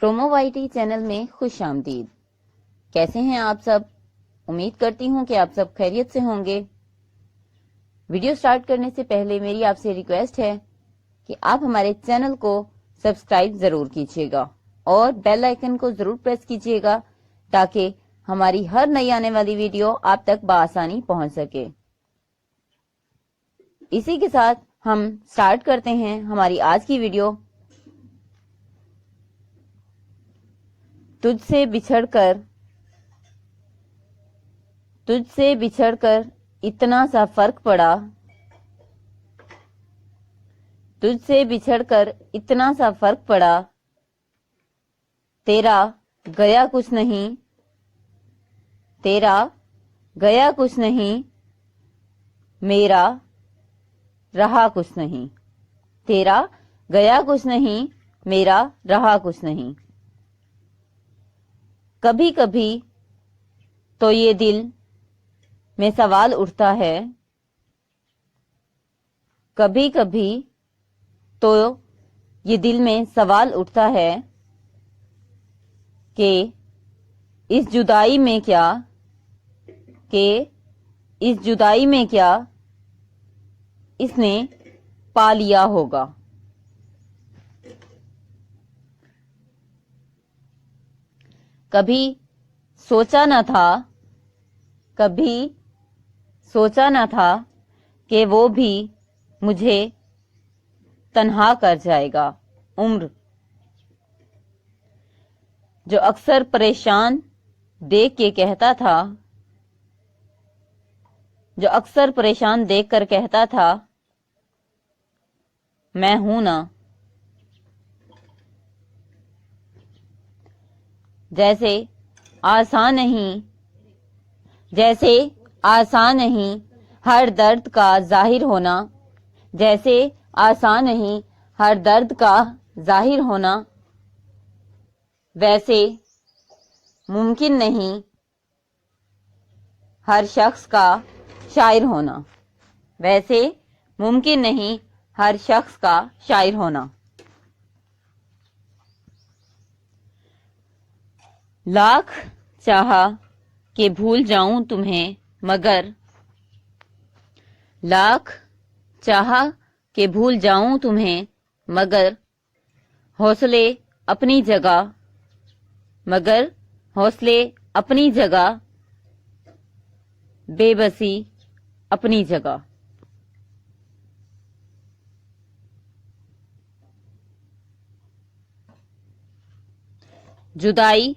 Promo Y T channel میں خوش آمدید۔ کیسے ہیں آپ سب؟ امید کرتی ہوں کہ آپ سب خیریت سے ہوں گے۔ ویڈیو سٹارٹ کرنے سے پہلے میری آپ سے ریکویسٹ ہے کہ آپ ہمارے چینل کو سبسکرائب ضرور کیجیے گا اور بیل آئیکن کو ضرور پریس کیجیے گا تاکہ ہماری ہر نئی آنے والی ویڈیو آپ تک بآسانی پہنچ سکے۔ اسی کے ساتھ ہم سٹارٹ کرتے ہیں ہماری آج کی ویڈیو۔ تجھ سے بچھڑ کر اتنا سا فرق پڑا، تجھ سے بچھڑ کر اتنا سا فرق پڑا، تیرا گیا کچھ نہیں، تیرا گیا کچھ نہیں، میرا رہا کچھ نہیں، تیرا گیا کچھ نہیں، میرا رہا کچھ نہیں۔ کبھی کبھی تو یہ دل میں سوال اٹھتا ہے، کبھی کبھی تو یہ دل میں سوال اٹھتا ہے کہ اس جدائی میں کیا، اس نے پا لیا ہوگا۔ کبھی سوچا نہ تھا کہ وہ بھی مجھے تنہا کر جائے گا۔ عمر جو اکثر پریشان دیکھ کر کہتا تھا میں ہوں نا، جیسے آسان نہیں ہر درد کا ظاہر ہونا، جیسے آسان نہیں ہر درد کا ظاہر ہونا، ویسے ممکن نہیں ہر شخص کا شاعر ہونا، ویسے ممکن نہیں ہر شخص کا شاعر ہونا۔ لاکھ چاہا کہ بھول جاؤں تمہیں مگر، لاکھ چاہا کہ بھول جاؤں تمہیں مگر حوصلے اپنی جگہ، بے بسی اپنی جگہ۔ جدائی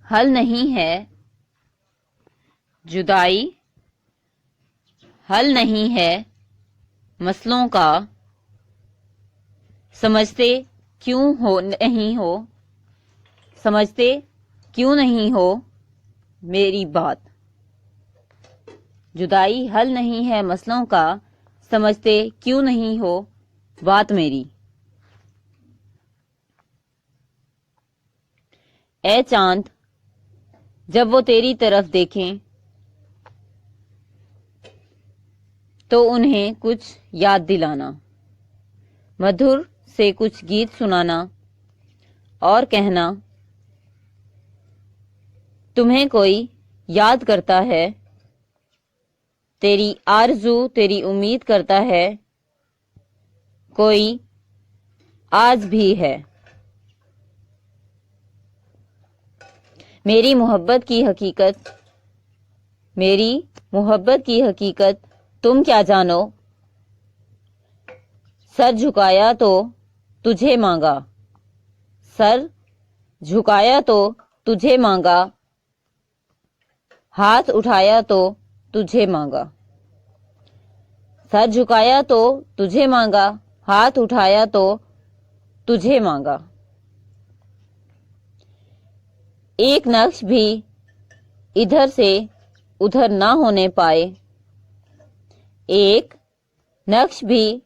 حل نہیں ہے مسئلوں کا، سمجھتے کیوں نہیں ہو میری بات۔ جدائی حل نہیں ہے مسئلوں کا، سمجھتے کیوں نہیں ہو بات میری۔ اے چاند جب وہ تیری طرف دیکھیں تو انہیں کچھ یاد دلانا، مدھر سے کچھ گیت سنانا اور کہنا تمہیں کوئی یاد کرتا ہے، تیری آرزو تیری امید کرتا ہے، کوئی آج بھی ہے۔ میری محبت کی حقیقت تم کیا جانو، سر جھکایا تو تجھے مانگا، سر جھکایا تو تجھے مانگا، ہاتھ اٹھایا تو تجھے مانگا، سر جھکایا تو تجھے مانگا، ہاتھ اٹھایا تو تجھے مانگا۔ ایک نقش بھی ادھر سے ادھر نہ ہونے پائے، ایک نقش بھی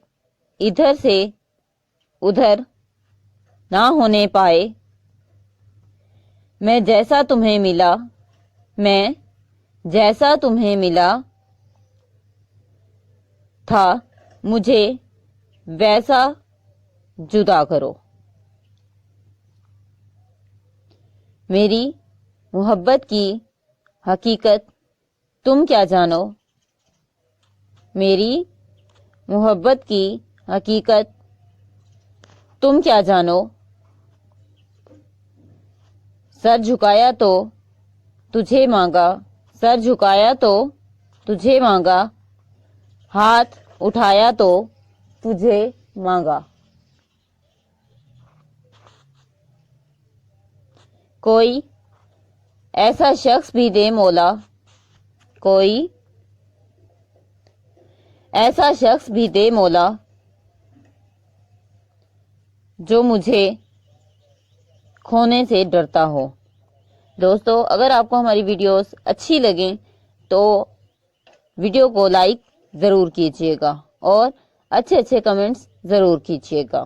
ادھر سے ادھر نہ ہونے پائے، میں جیسا تمہیں ملا تھا مجھے ویسا جدا کرو۔ میری محبت کی حقیقت تم کیا جانو؟ میری محبت کی حقیقت تم کیا جانو؟ سر جھکایا تو تجھے مانگا، سر جھکایا تو تجھے مانگا، ہاتھ اٹھایا تو تجھے مانگا۔ کوئی ایسا شخص بھی دے مولا، کوئی ایسا شخص بھی دے مولا، جو مجھے کھونے سے ڈرتا ہو۔ دوستو، اگر آپ کو ہماری ویڈیوز اچھی لگیں تو ویڈیو کو لائک ضرور کیجیے گا اور اچھے اچھے کمنٹس ضرور کیجیے گا۔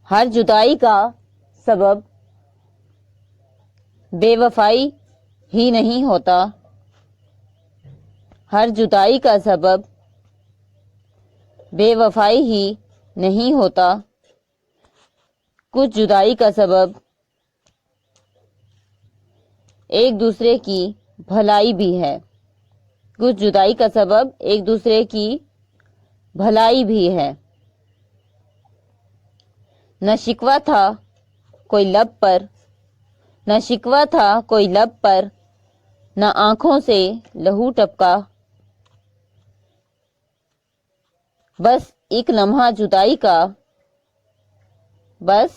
ہر جدائی کا سبب بے وفائی ہی نہیں ہوتا، ہر جدائی کا سبب بے وفائی ہی نہیں ہوتا، کچھ جدائی کا سبب ایک دوسرے کی بھلائی بھی ہے، کچھ جدائی کا سبب ایک دوسرے کی بھلائی بھی ہے۔ نہ شکوہ تھا کوئی لب پر، نہ شکوہ تھا کوئی لب پر، نہ آنکھوں سے لہو ٹپکا، بس ایک لمحہ جدائی کا، بس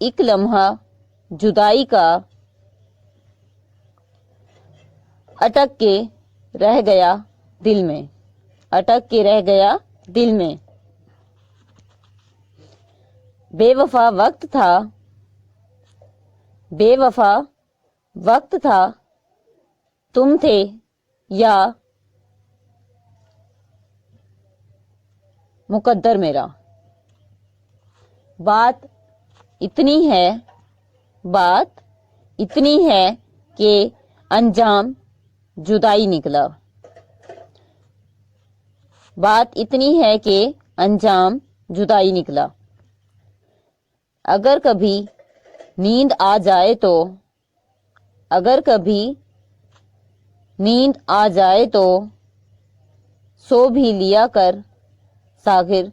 ایک لمحہ جدائی کا اٹک کے رہ گیا دل میں، اٹک کے رہ گیا دل میں۔ بے وفا وقت تھا، بے وفا وقت تھا، تم تھے یا مقدر میرا۔ بات اتنی ہے، بات اتنی ہے کہ انجام جدائی نکلا، بات اتنی ہے کہ انجام جدائی نکلا۔ اگر کبھی نیند آ جائے تو، اگر کبھی نیند آ جائے تو سو بھی لیا کر ساغر،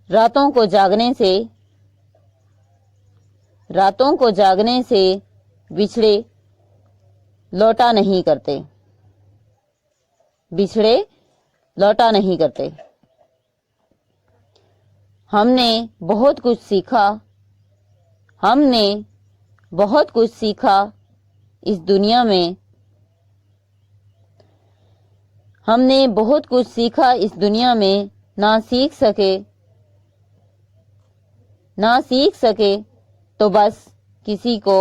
راتوں کو جاگنے سے، راتوں کو جاگنے سے بچھڑے لوٹا نہیں کرتے، بچھڑے لوٹا نہیں کرتے۔ ہم نے بہت کچھ سیکھا، ہم نے بہت کچھ سیکھا اس دنیا میں، ہم نے بہت کچھ سیکھا اس دنیا میں، نہ سیکھ سکے، نہ سیکھ سکے تو بس کسی کو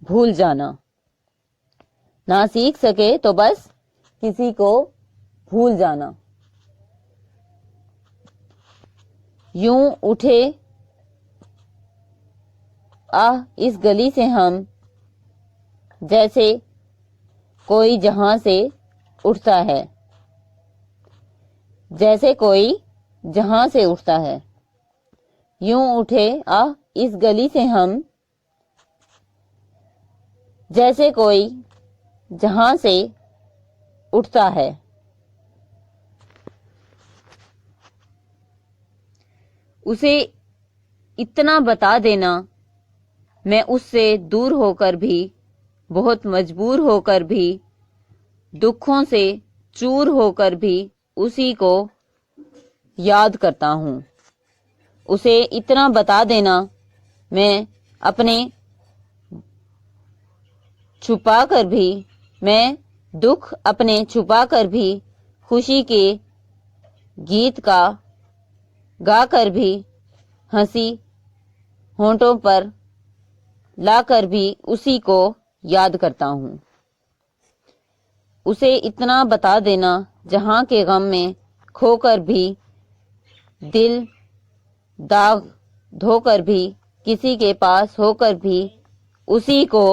بھول جانا، نہ سیکھ سکے تو بس کسی کو بھول جانا۔ یوں اٹھے اس گلی سے ہم، جیسے کوئی جہاں سے اٹھتا ہے، جیسے کوئی جہاں سے اٹھتا ہے۔ یوں اٹھے اس گلی سے ہم، جیسے کوئی جہاں سے اٹھتا ہے۔ اسے اتنا بتا دینا، میں اس سے دور ہو کر بھی، بہت مجبور ہو کر بھی، دکھوں سے چور ہو کر بھی اسی کو یاد کرتا ہوں۔ اسے اتنا بتا دینا، میں اپنے چھپا کر بھی، میں دکھ اپنے چھپا کر بھی، خوشی کے گیت کا گا کر بھی، ہنسی ہونٹوں پر لا کر بھی اسی کو یاد کرتا ہوں۔ اسے اتنا بتا دینا، جہاں کے غم میں کھو کر بھی، دل داغ دھو کر بھی، کسی کے پاس ہو کر بھی اسی کو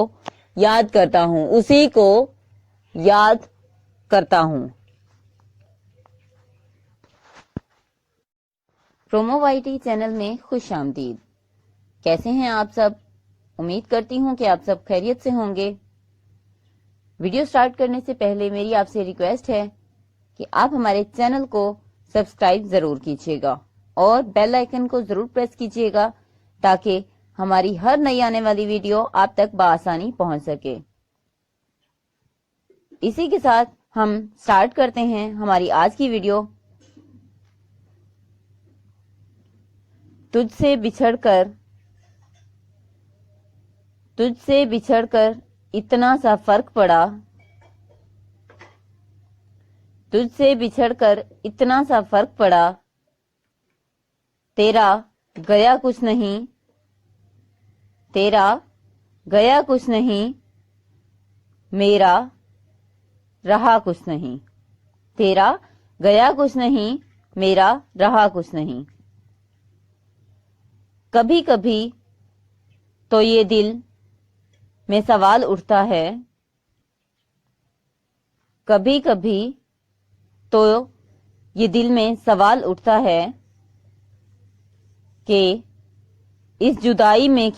یاد کرتا ہوں، اسی کو یاد کرتا ہوں۔ پرومو وائی ٹی چینل میں خوش آمدید۔ کیسے ہیں آپ سب؟ امید کرتی ہوں کہ آپ سب خیریت سے ہوں گے۔ ویڈیو سٹارٹ کرنے سے پہلے میری آپ سے ریکویسٹ ہے کہ آپ ہمارے چینل کو سبسکرائب ضرور کیجیے گا اور بیل آئیکن کو ضرور پریس کیجیے گا تاکہ ہماری ہر نئی آنے والی ویڈیو آپ تک بآسانی پہنچ سکے۔ اسی کے ساتھ ہم سٹارٹ کرتے ہیں ہماری آج کی ویڈیو۔ تجھ سے بچھڑ کر اتنا سا فرق پڑا، تجھ سے بچھڑ کر اتنا سا فرق پڑا، تیرا گیا کچھ نہیں، تیرا گیا کچھ نہیں، میرا رہا کچھ نہیں، تیرا گیا کچھ نہیں، میرا رہا کچھ نہیں۔ کبھی کبھی تو یہ دل میں سوال اٹھتا ہے، کبھی کبھی تو یہ دل میں سوال اٹھتا ہے کہ اس جدائی میں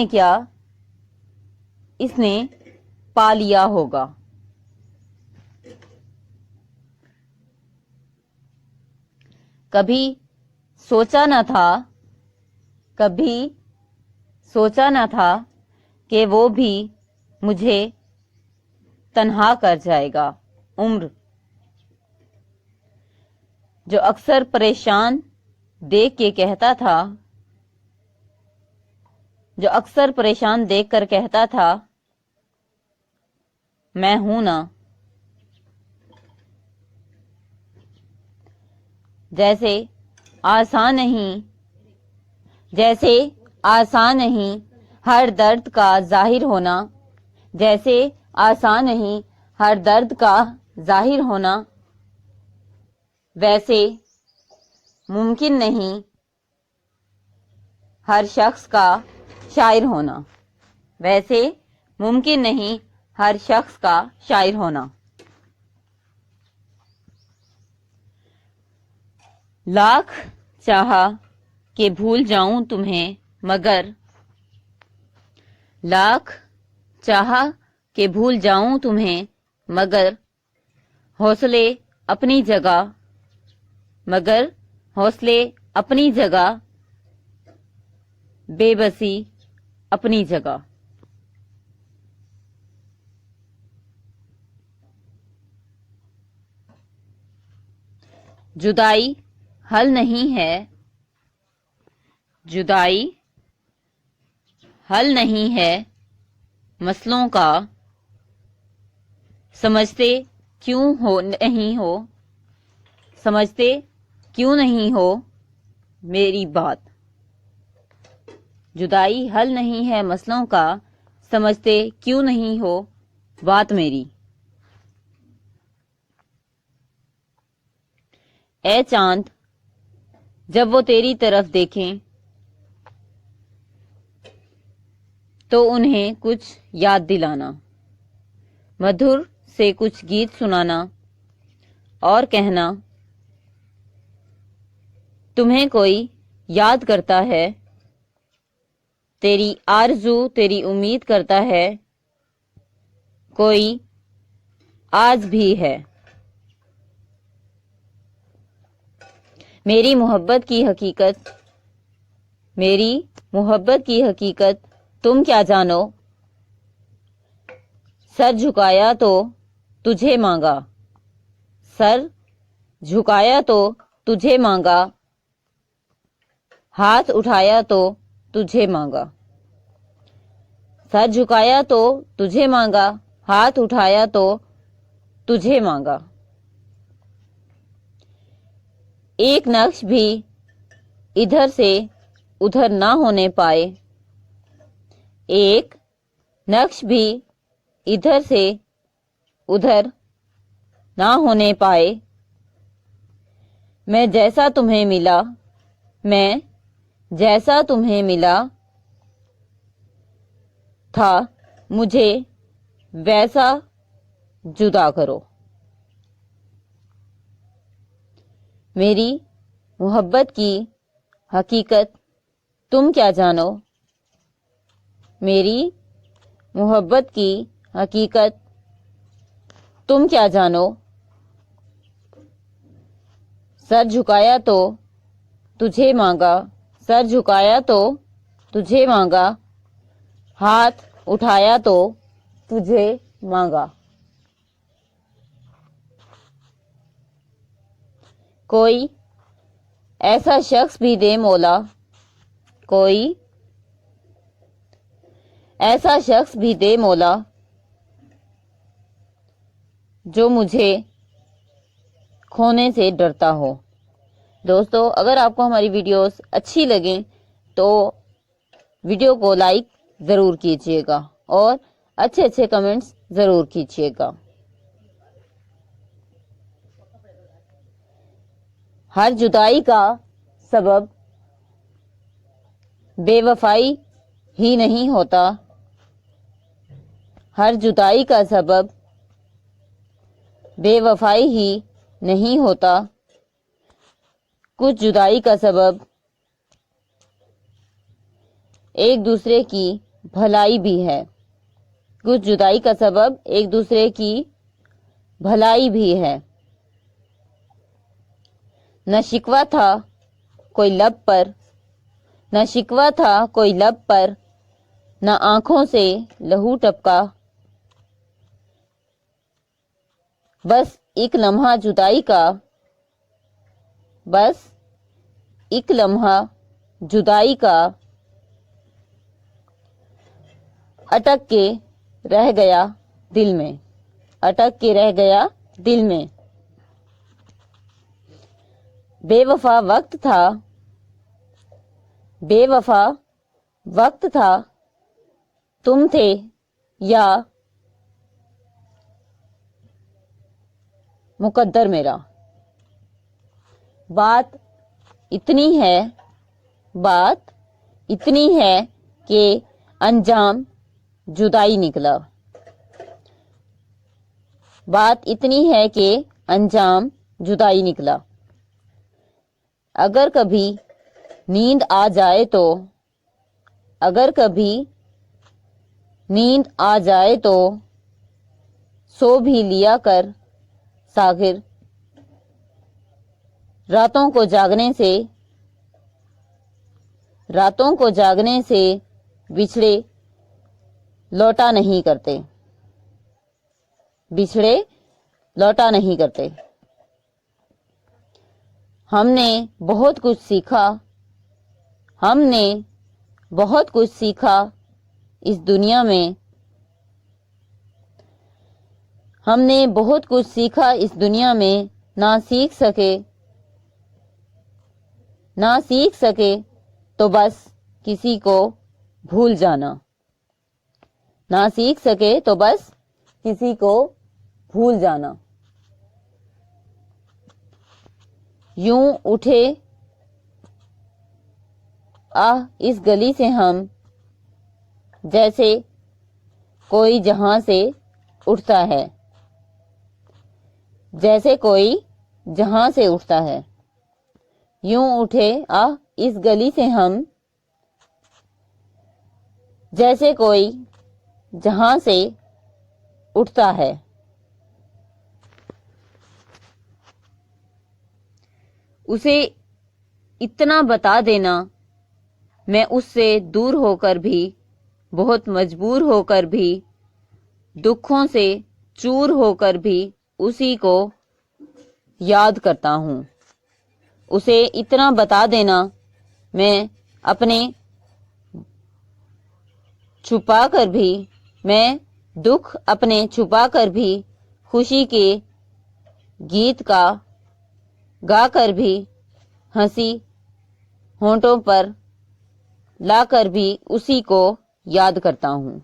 کیا، اس نے پا لیا ہوگا۔ کبھی سوچا نہ تھا کہ وہ بھی مجھے تنہا کر جائے گا۔ عمر جو اکثر پریشان دیکھ کر کہتا تھا میں ہوں نا، جیسے آسان نہیں ہر درد کا ظاہر ہونا، جیسے آسان نہیں ہر درد کا ظاہر ہونا، ویسے ممکن نہیں ہر شخص کا شاعر ہونا، ویسے ممکن نہیں ہر شخص کا شاعر ہونا۔ لاکھ چاہا کہ بھول جاؤں تمہیں مگر، لاکھ چاہا کہ بھول جاؤں تمہیں مگر حوصلے اپنی جگہ، بے بسی اپنی جگہ۔ جدائی حل نہیں ہے مسئلوں کا، سمجھتے کیوں نہیں ہو میری بات۔ جدائی حل نہیں ہے مسئلوں کا، سمجھتے کیوں نہیں ہو بات میری۔ اے چاند جب وہ تیری طرف دیکھیں تو انہیں کچھ یاد دلانا، مدھر سے کچھ گیت سنانا اور کہنا تمہیں کوئی یاد کرتا ہے، تیری آرزو تیری امید کرتا ہے، کوئی آج بھی ہے۔ میری محبت کی حقیقت تم کیا جانو، سر جھکایا تو تجھے مانگا، سر جھکایا تو تجھے مانگا، ہاتھ اٹھایا تو تجھے مانگا، سر جھکایا تو تجھے مانگا، ہاتھ اٹھایا تو تجھے مانگا۔ ایک نقش بھی ادھر سے ادھر نہ ہونے پائے، ایک نقش بھی ادھر سے ادھر نہ ہونے پائے، میں جیسا تمہیں ملا تھا مجھے ویسا جدا کرو۔ میری محبت کی حقیقت تم کیا جانو؟ میری محبت کی حقیقت تم کیا جانو؟ سر جھکایا تو تجھے مانگا، سر جھکایا تو تجھے مانگا، ہاتھ اٹھایا تو تجھے مانگا۔ کوئی ایسا شخص بھی دے مولا، کوئی ایسا شخص بھی دے مولا، جو مجھے کھونے سے ڈرتا ہو۔ دوستو، اگر آپ کو ہماری ویڈیوز اچھی لگیں تو ویڈیو کو لائک ضرور کیجیے گا اور اچھے اچھے کمنٹس ضرور کیجیے گا۔ ہر جدائی کا سبب بے وفائی ہی نہیں ہوتا، ہر جدائی کا سبب بے وفائی ہی نہیں ہوتا، کچھ جدائی کا سبب ایک دوسرے کی بھلائی بھی ہے، کچھ جدائی کا سبب ایک دوسرے کی بھلائی بھی ہے۔ نہ شکوہ تھا کوئی لب پر، نہ شکوہ تھا کوئی لب پر، نہ آنکھوں سے لہو ٹپکا، بس ایک لمحہ جدائی کا، بس ایک لمحہ جدائی کا اٹک کے رہ گیا دل میں، اٹک کے رہ گیا دل میں۔ بے وفا وقت تھا، بے وفا وقت تھا، تم تھے یا مقدر میرا۔ بات اتنی ہے، بات اتنی ہے کہ انجام جدائی نکلا، بات اتنی ہے کہ انجام جدائی نکلا۔ اگر کبھی نیند آ جائے تو، اگر کبھی نیند آ جائے تو سو بھی لیا کر ساغر، راتوں کو جاگنے سے، راتوں کو جاگنے سے بچھڑے لوٹا نہیں کرتے، بچھڑے لوٹا نہیں کرتے۔ ہم نے بہت کچھ سیکھا، ہم نے بہت کچھ سیکھا اس دنیا میں، ہم نے بہت کچھ سیکھا اس دنیا میں، نہ سیکھ سکے، نہ سیکھ سکے تو بس کسی کو بھول جانا، نہ سیکھ سکے تو بس کسی کو بھول جانا۔ یوں اٹھے آہ اس گلی سے ہم، جیسے کوئی جہاں سے اٹھتا ہے، جیسے کوئی جہاں سے اٹھتا ہے۔ یوں اٹھے آہ اس گلی سے ہم، جیسے کوئی جہاں سے اٹھتا ہے۔ اسے اتنا بتا دینا، میں اس سے دور ہو کر بھی، بہت مجبور ہو کر بھی، دکھوں سے چور ہو کر بھی اسی کو یاد کرتا ہوں۔ اسے اتنا بتا دینا، میں اپنے چھپا کر بھی، میں دکھ اپنے چھپا کر بھی، خوشی کے گیت کا گا کر بھی، ہنسی ہونٹوں پر لا کر بھی اسی کو یاد کرتا ہوں۔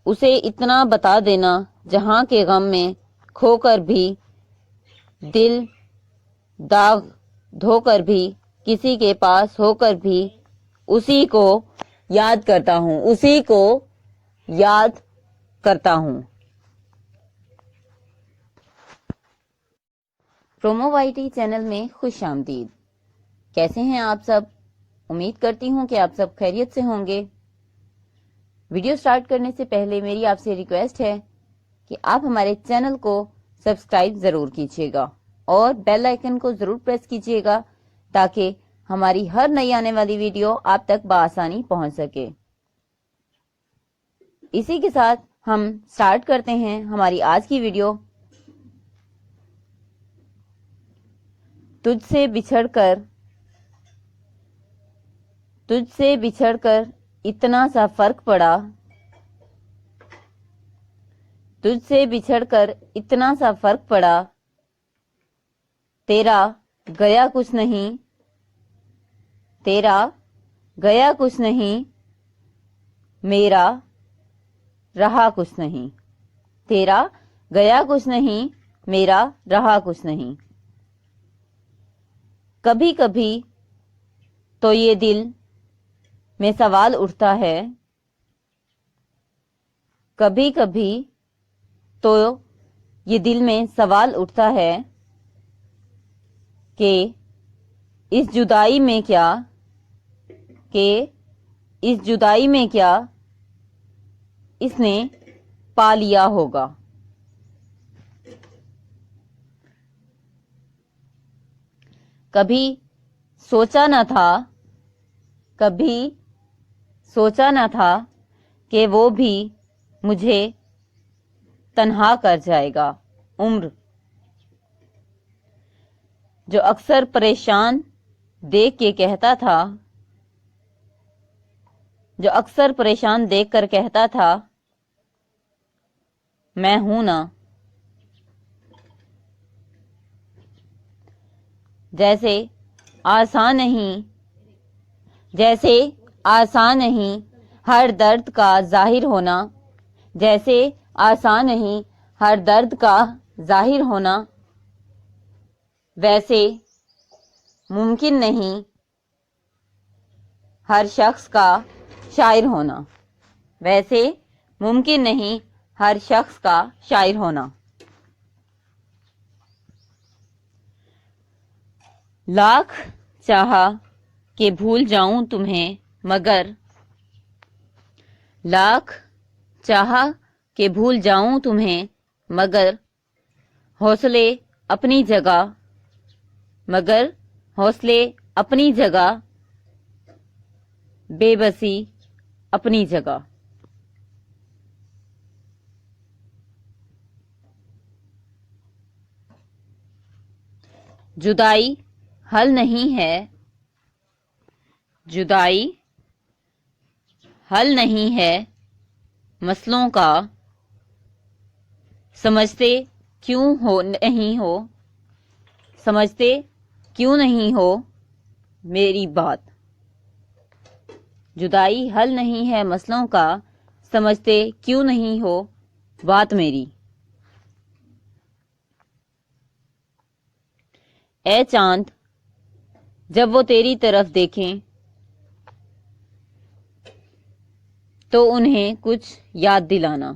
اسے اتنا بتا دینا، جہاں کے غم میں کھو کر بھی، دل داغ دھو کر بھی، کسی کے پاس ہو کر بھی اسی کو یاد کرتا ہوں، اسی کو یاد کرتا ہوں۔ پرومو وائی ٹی چینل میں خوش آمدید۔ کیسے ہیں آپ سب؟ امید کرتی ہوں کہ آپ سب خیریت سے ہوں گے۔ ویڈیو سٹارٹ کرنے سے پہلے میری آپ سے ریکویسٹ ہے کہ آپ ہمارے چینل کو سبسکرائب ضرور کیجیے گا اور بیل آئیکن کو ضرور پریس کیجیے گا تاکہ ہماری ہر نئی آنے والی ویڈیو آپ تک بآسانی پہنچ سکے۔ اسی کے ساتھ ہم سٹارٹ کرتے ہیں ہماری آج کی ویڈیو۔ تجھ سے بچھڑ کر اتنا سا فرق پڑا، تجھ سے بچھڑ کر اتنا سا فرق پڑا، تیرا گیا کچھ نہیں، تیرا گیا کچھ نہیں، میرا رہا کچھ نہیں، تیرا گیا کچھ نہیں، میرا رہا کچھ نہیں۔ کبھی کبھی تو یہ دل میں سوال اٹھتا ہے، کبھی کبھی تو یہ دل میں سوال اٹھتا ہے کہ اس جدائی میں کیا، اس نے پا لیا ہوگا۔ کبھی سوچا نہ تھا کہ وہ بھی مجھے تنہا کر جائے گا۔ عمر جو اکثر پریشان دیکھ کر کہتا تھا میں ہوں نا، جیسے آسان نہیں ہر درد کا ظاہر ہونا، جیسے آسان نہیں ہر درد کا ظاہر ہونا، ویسے ممکن نہیں ہر شخص کا شاعر ہونا، ویسے ممکن نہیں ہر شخص کا شاعر ہونا۔ لاکھ چاہا کہ بھول جاؤں تمہیں مگر، لاکھ چاہا کہ بھول جاؤں تمہیں مگر حوصلے اپنی جگہ، بے بسی اپنی جگہ۔ جدائی حل نہیں ہے مسئلوں کا، سمجھتے کیوں نہیں ہو میری بات۔ جدائی حل نہیں ہے مسئلوں کا، سمجھتے کیوں نہیں ہو بات میری۔ اے چاند جب وہ تیری طرف دیکھیں تو انہیں کچھ یاد دلانا،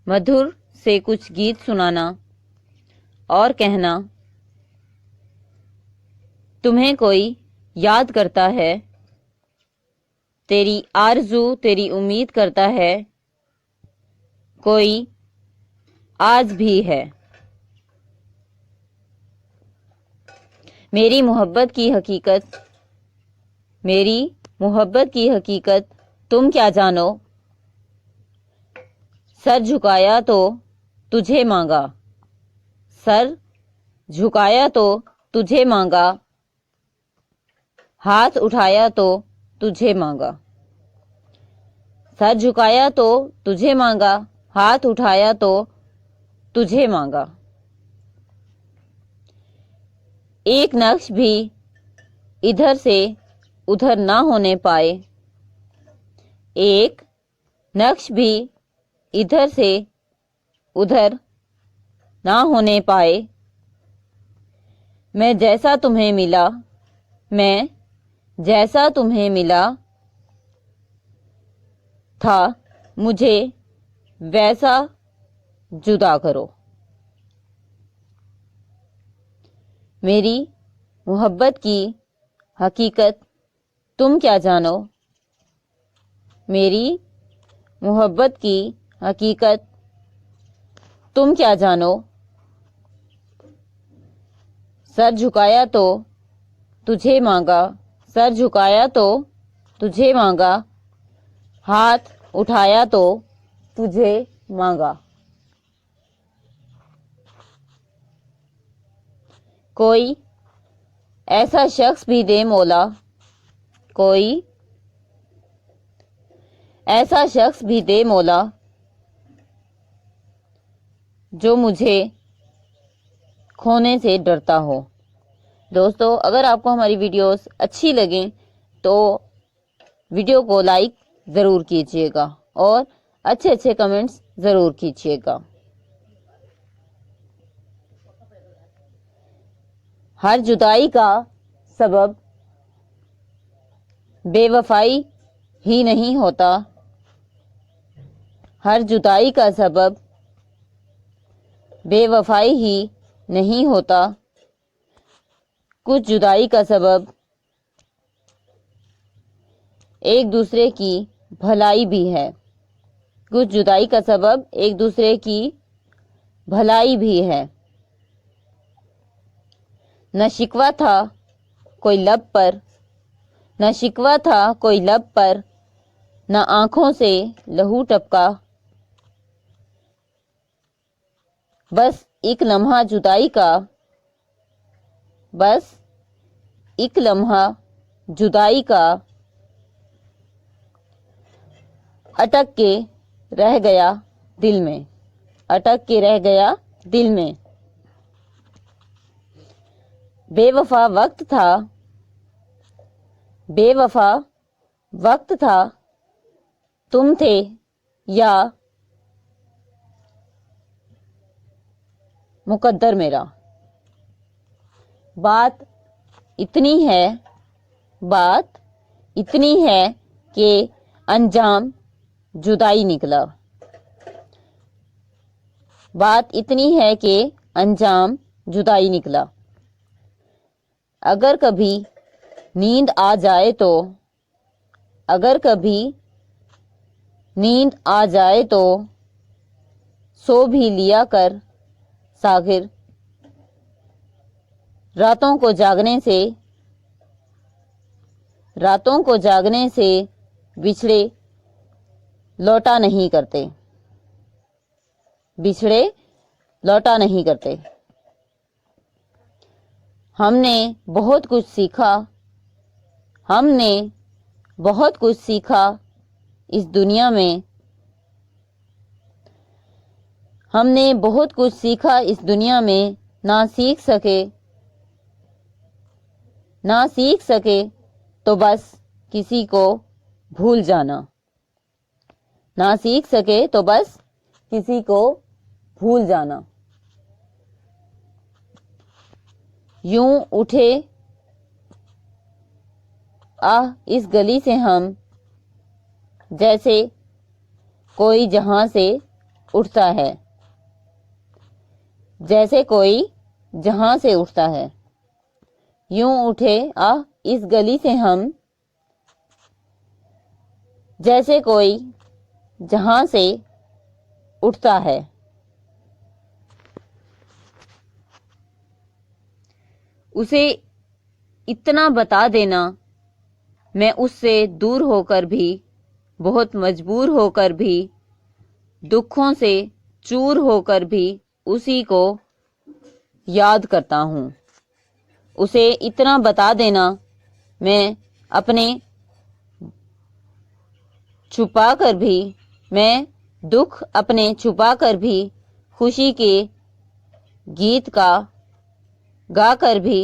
مدھر سے کچھ گیت سنانا اور کہنا تمہیں کوئی یاد کرتا ہے، تیری آرزو تیری امید کرتا ہے، کوئی آج بھی ہے۔ میری محبت کی حقیقت تم کیا جانو، سر جھکایا تو تجھے مانگا، سر جھکایا تو تجھے مانگا، ہاتھ اٹھایا تو تجھے مانگا، سر جھکایا تو تجھے مانگا، ہاتھ اٹھایا تو تجھے مانگا۔ ایک نقش بھی ادھر سے ادھر نہ ہونے پائے، ایک نقش بھی ادھر سے ادھر نہ ہونے پائے، میں جیسا تمہیں ملا تھا مجھے ویسا جدا کرو۔ میری محبت کی حقیقت تم کیا جانو؟ میری محبت کی حقیقت تم کیا جانو؟ سر جھکایا تو تجھے مانگا، سر جھکایا تو تجھے مانگا، ہاتھ اٹھایا تو تجھے مانگا۔ کوئی ایسا شخص بھی دے مولا، کوئی ایسا شخص بھی دے مولا، جو مجھے کھونے سے ڈرتا ہو۔ دوستو، اگر آپ کو ہماری ویڈیوز اچھی لگیں تو ویڈیو کو لائک ضرور کیجیے گا اور اچھے اچھے کمنٹس ضرور کیجیے گا۔ ہر جدائی کا سبب بے وفائی ہی نہیں ہوتا، ہر جدائی کا سبب بے وفائی ہی نہیں ہوتا، کچھ جدائی کا سبب ایک دوسرے کی بھلائی بھی ہے، کچھ جدائی کا سبب ایک دوسرے کی بھلائی بھی ہے۔ نہ شکوہ تھا کوئی لب پر، نہ شکوہ تھا کوئی لب پر، نہ آنکھوں سے لہو ٹپکا، بس ایک لمحہ جدائی کا، بس ایک لمحہ جدائی کا اٹک کے رہ گیا دل میں، اٹک کے رہ گیا دل میں۔ بے وفا وقت تھا، بے وفا وقت تھا، تم تھے یا مقدر میرا۔ بات اتنی ہے، بات اتنی ہے کہ انجام جدائی نکلا، بات اتنی ہے کہ انجام جدائی نکلا۔ اگر کبھی نیند آ جائے تو، اگر کبھی نیند آ جائے تو سو بھی لیا کر ساغر، راتوں کو جاگنے سے، راتوں کو جاگنے سے بچھڑے لوٹا نہیں کرتے، بچھڑے لوٹا نہیں کرتے۔ ہم نے بہت کچھ سیکھا، ہم نے بہت کچھ سیکھا اس دنیا میں، ہم نے بہت کچھ سیکھا اس دنیا میں، نہ سیکھ سکے، نہ سیکھ سکے تو بس کسی کو بھول جانا، نہ سیکھ سکے تو بس کسی کو بھول جانا۔ یوں اٹھے اس گلی سے ہم، جیسے کوئی جہاں سے اٹھتا ہے، جیسے کوئی جہاں سے اٹھتا ہے۔ یوں اٹھے اس گلی سے ہم، جیسے کوئی جہاں سے اٹھتا ہے۔ اسے اتنا بتا دینا، میں اس سے دور ہو کر بھی، بہت مجبور ہو کر بھی، دکھوں سے چور ہو کر بھی اسی کو یاد کرتا ہوں۔ اسے اتنا بتا دینا، میں اپنے چھپا کر بھی، میں دکھ اپنے چھپا کر بھی، خوشی کے گیت کا گا کر بھی،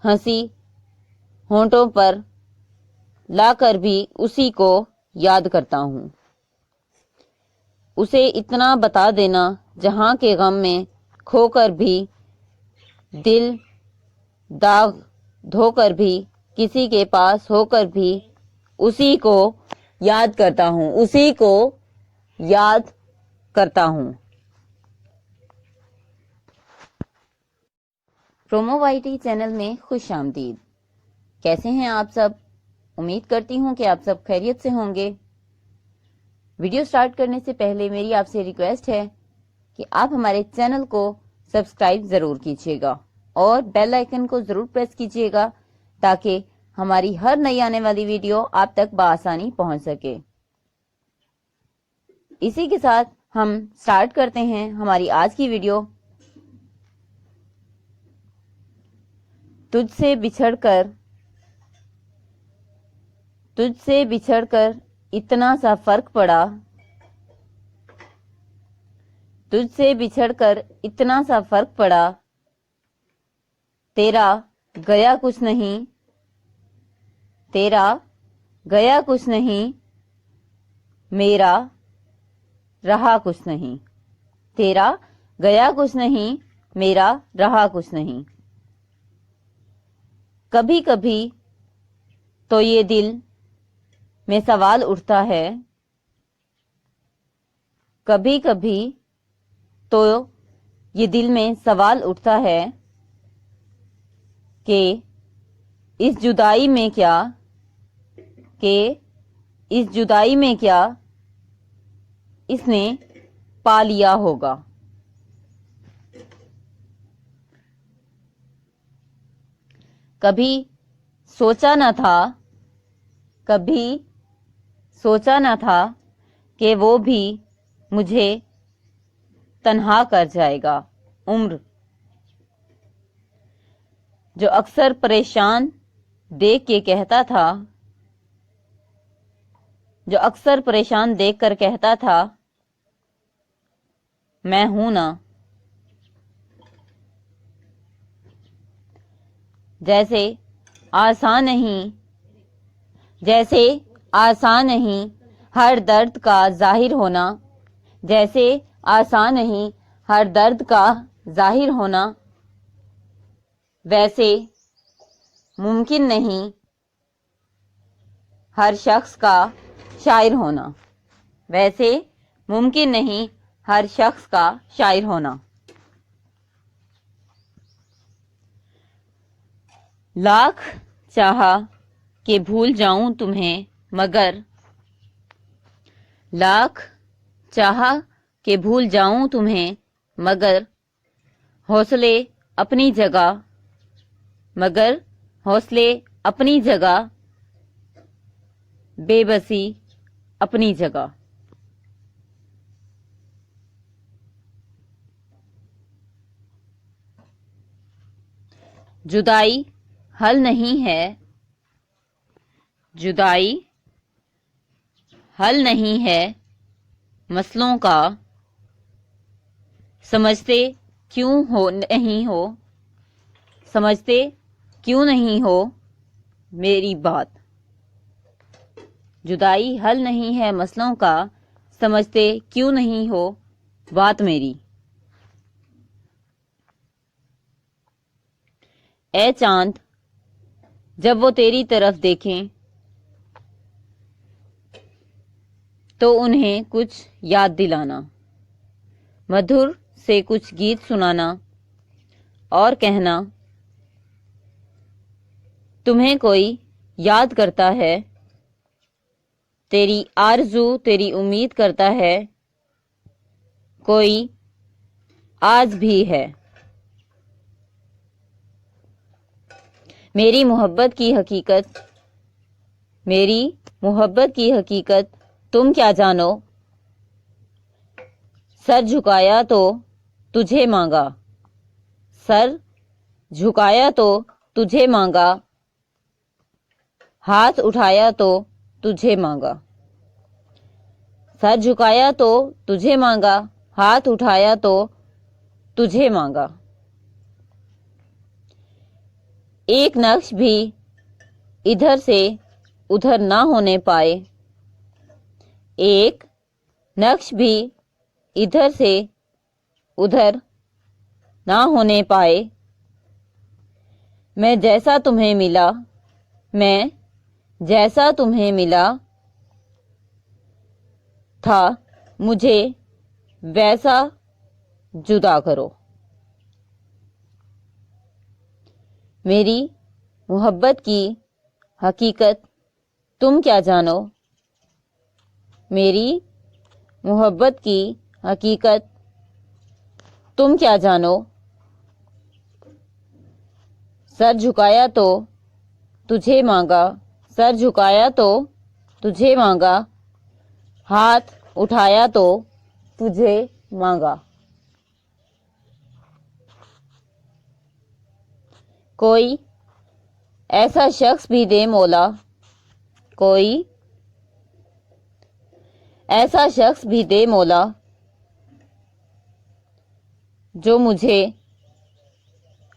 ہنسی ہونٹوں پر لا کر بھی اسی کو یاد کرتا ہوں۔ اسے اتنا بتا دینا، جہاں کے غم میں کھو کر بھی، دل داغ دھو کر بھی، کسی کے پاس ہو کر بھی اسی کو یاد کرتا ہوں، اسی کو یاد کرتا ہوں۔ پرومو وائی ٹی چینل میں خوش آمدید۔ کیسے ہیں آپ سب؟ امید کرتی ہوں کہ آپ سب خیریت سے ہوں گے۔ ویڈیو سٹارٹ کرنے سے پہلے میری آپ سے ریکویسٹ ہے کہ آپ ہمارے چینل کو سبسکرائب ضرور کیجیے گا اور بیل آئیکن کو ضرور پریس کیجیے گا تاکہ ہماری ہر نئی آنے والی ویڈیو آپ تک بآسانی پہنچ سکے۔ اسی کے ساتھ ہم سٹارٹ کرتے ہیں ہماری آج کی ویڈیو۔ تجھ سے بچھڑ کر اتنا سا فرق پڑا، تجھ سے بچھڑ کر اتنا سا فرق پڑا، تیرا گیا کچھ نہیں، تیرا گیا کچھ نہیں، میرا رہا کچھ نہیں، تیرا گیا کچھ نہیں، میرا رہا کچھ نہیں۔ کبھی کبھی تو یہ دل میں سوال اٹھتا ہے، کبھی کبھی تو یہ دل میں سوال اٹھتا ہے کہ اس جدائی میں کیا، اس نے پا لیا ہوگا۔ کبھی سوچا نہ تھا کہ وہ بھی مجھے تنہا کر جائے گا۔ عمر جو اکثر پریشان دیکھ کر کہتا تھا میں ہوں نا، جیسے آسان نہیں ہر درد کا ظاہر ہونا، جیسے آسان نہیں ہر درد کا ظاہر ہونا، ویسے ممکن نہیں ہر شخص کا شاعر ہونا، ویسے ممکن نہیں ہر شخص کا شاعر ہونا۔ لاکھ چاہا کہ بھول جاؤں تمہیں مگر، لاکھ چاہا کہ بھول جاؤں تمہیں مگر حوصلے اپنی جگہ، بے بسی اپنی جگہ۔ جدائی حل نہیں ہے مسئلوں کا، سمجھتے کیوں نہیں ہو میری بات۔ جدائی حل نہیں ہے مسئلوں کا، سمجھتے کیوں نہیں ہو بات میری۔ اے چاند جب وہ تیری طرف دیکھیں تو انہیں کچھ یاد دلانا، مدھر سے کچھ گیت سنانا اور کہنا تمہیں کوئی یاد کرتا ہے، تیری آرزو تیری امید کرتا ہے، کوئی آج بھی ہے۔ میری محبت کی حقیقت تم کیا جانو، سر جھکایا تو تجھے مانگا، سر جھکایا تو تجھے مانگا، ہاتھ اٹھایا تو تجھے مانگا، سر جھکایا تو تجھے مانگا، ہاتھ اٹھایا تو تجھے مانگا۔ ایک نقش بھی ادھر سے ادھر نہ ہونے پائے، ایک نقش بھی ادھر سے ادھر نہ ہونے پائے، میں جیسا تمہیں ملا تھا مجھے ویسا جدا کرو۔ میری محبت کی حقیقت تم کیا جانو؟ میری محبت کی حقیقت تم کیا جانو؟ سر جھکایا تو تجھے مانگا، سر جھکایا تو تجھے مانگا، ہاتھ اٹھایا تو تجھے مانگا۔ کوئی ایسا شخص بھی دے مولا، کوئی ایسا شخص بھی دے مولا، جو مجھے